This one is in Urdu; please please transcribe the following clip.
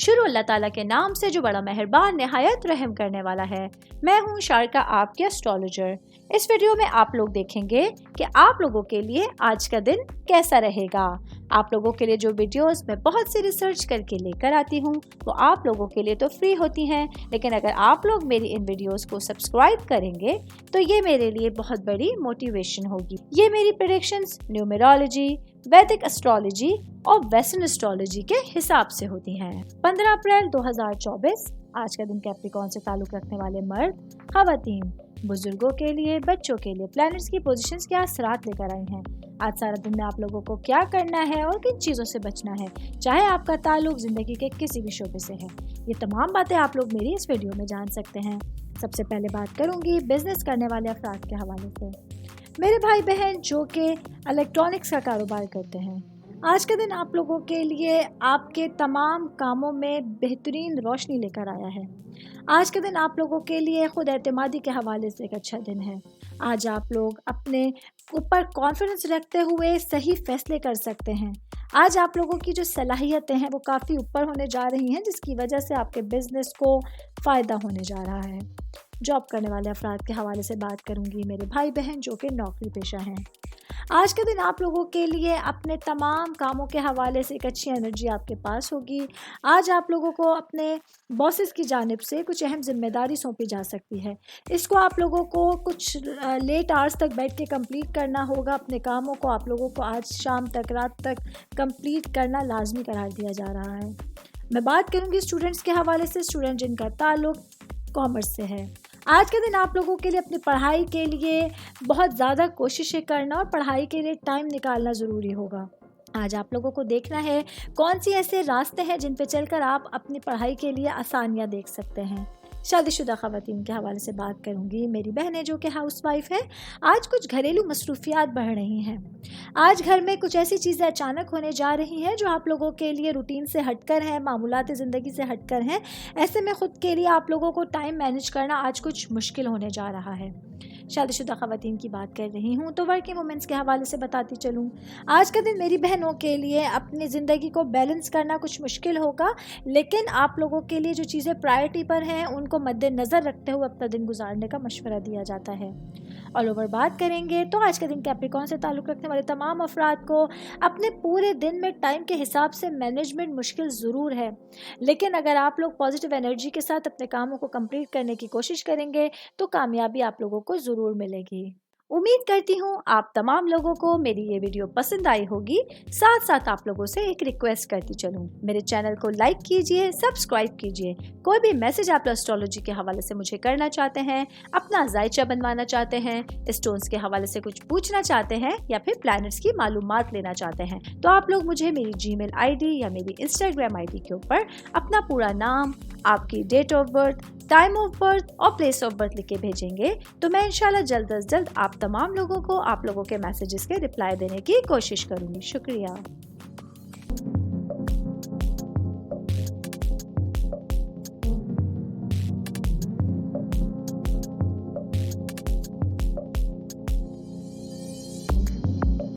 شروع اللہ تعالیٰ کے نام سے جو بڑا مہربان نہایت رحم کرنے والا ہے۔ میں ہوں شارکا، آپ کے اسٹرالوجر۔ اس ویڈیو میں آپ لوگ دیکھیں گے کہ آپ لوگوں کے لیے آج کا دن کیسا رہے گا۔ آپ لوگوں کے لیے جو ویڈیوز میں بہت سی ریسرچ کر کے لے کر آتی ہوں وہ آپ لوگوں کے لیے تو فری ہوتی ہیں، لیکن اگر آپ لوگ میری ان ویڈیوز کو سبسکرائب کریں گے تو یہ میرے لیے بہت بڑی موٹیویشن ہوگی۔ یہ میری پریڈکشنز نیومرولوجی، ویدک اسٹرالوجی اور ویسٹرن اسٹرالوجی کے حساب سے ہوتی ہیں۔ 15 اپریل 2024 آج کا دن کیپریکون سے تعلق رکھنے والے مرد، خواتین، بزرگوں کے لیے، بچوں کے لیے پلانٹس کی پوزیشنز کے اثرات لے کر آئی ہیں۔ آج سارا دن میں آپ لوگوں کو کیا کرنا ہے اور کن چیزوں سے بچنا ہے، چاہے آپ کا تعلق زندگی کے کسی بھی شعبے سے ہے، یہ تمام باتیں آپ لوگ میری اس ویڈیو میں جان سکتے ہیں۔ سب سے پہلے بات کروں گی بزنس کرنے والے افراد کے حوالے سے۔ میرے بھائی بہن جو کہ الیکٹرانکس کا کاروبار کرتے ہیں، آج کا دن آپ لوگوں کے لیے آپ کے تمام کاموں میں بہترین روشنی لے کر آیا ہے۔ آج کا دن آپ لوگوں کے لیے خود اعتمادی کے حوالے سے ایک اچھا دن ہے۔ آج آپ لوگ اپنے اوپر کانفیڈنس رکھتے ہوئے صحیح فیصلے کر سکتے ہیں۔ آج آپ لوگوں کی جو صلاحیتیں ہیں وہ کافی اوپر ہونے جا رہی ہیں، جس کی وجہ سے آپ کے بزنس کو فائدہ ہونے جا رہا ہے۔ جاب کرنے والے افراد کے حوالے سے بات کروں گی، میرے بھائی بہن جو کہ نوکری پیشہ ہیں۔ آج کا دن آپ لوگوں کے لیے اپنے تمام کاموں کے حوالے سے ایک اچھی انرجی آپ کے پاس ہوگی۔ آج آپ لوگوں کو اپنے باسز کی جانب سے کچھ اہم ذمہ داری سونپی جا سکتی ہے۔ اس کو آپ لوگوں کو کچھ لیٹ آورز تک بیٹھ کے کمپلیٹ کرنا ہوگا۔ اپنے کاموں کو آپ لوگوں کو آج شام تک، رات تک کمپلیٹ کرنا لازمی قرار دیا جا رہا ہے۔ میں بات کروں گی اسٹوڈنٹس کے حوالے سے، اسٹوڈنٹ جن کا تعلق کامرس سے ہے۔ آج کے دن آپ لوگوں کے لیے اپنی پڑھائی کے لیے بہت زیادہ کوششیں کرنا اور پڑھائی کے لیے ٹائم نکالنا ضروری ہوگا۔ آج آپ لوگوں کو دیکھنا ہے کون سی ایسے راستے ہیں جن پہ چل کر آپ اپنی پڑھائی کے لیے آسانیاں دیکھ سکتے ہیں۔ شادی شدہ خواتین کے حوالے سے بات کروں گی، میری بہنیں جو کہ ہاؤس وائف ہے، آج کچھ گھریلو مصروفیات بڑھ رہی ہیں۔ آج گھر میں کچھ ایسی چیزیں اچانک ہونے جا رہی ہیں جو آپ لوگوں کے لیے روٹین سے ہٹ کر ہیں، معمولات زندگی سے ہٹ کر ہیں۔ ایسے میں خود کے لیے آپ لوگوں کو ٹائم مینیج کرنا آج کچھ مشکل ہونے جا رہا ہے۔ شادی شدہ خواتین کی بات کر رہی ہوں تو ورکنگ وومنس کے حوالے سے بتاتی چلوں، آج کا دن میری بہنوں کے لیے اپنی زندگی کو بیلنس کرنا کچھ مشکل ہوگا، لیکن آپ لوگوں کے لیے جو چیزیں پرائرٹی پر ہیں ان کو مد نظر رکھتے ہوئے اپنا دن گزارنے کا مشورہ دیا جاتا ہے۔ آل اوور بات کریں گے تو آج کا دن کیپریکون سے تعلق رکھنے والے تمام افراد کو اپنے پورے دن میں ٹائم کے حساب سے مینجمنٹ مشکل ضرور ہے، لیکن اگر آپ لوگ پازیٹیو انرجی کے ساتھ اپنے کاموں کو کمپلیٹ کرنے کی کوشش کریں گے تو کامیابی آپ لوگوں کو ضرور ملے گی۔ امید کرتی ہوں آپ تمام لوگوں کو میری یہ ویڈیو پسند آئی ہوگی۔ ساتھ ساتھ آپ لوگوں سے ایک ریکویسٹ کرتی چلوں، میرے چینل کو لائک کیجئے، سبسکرائب کیجئے۔ کوئی بھی میسج آپ اسٹرالوجی کے حوالے سے مجھے کرنا چاہتے ہیں، اپنا ذائچہ بنوانا چاہتے ہیں، اسٹونز کے حوالے سے کچھ پوچھنا چاہتے ہیں یا پھر پلانٹس کی معلومات لینا چاہتے ہیں تو آپ لوگ مجھے میری جی میل آئی ڈی یا میری انسٹاگرام آئی ڈی کے اوپر اپنا پورا نام، آپ کی date of birth, time of birth اور پلیس آف برتھ لکھ کے بھیجیں گے تو میں انشاءاللہ جلد از جلد آپ تمام لوگوں کو آپ لوگوں کے میسیجز کے رپلائی دینے کی کوشش کروں گی۔ شکریہ۔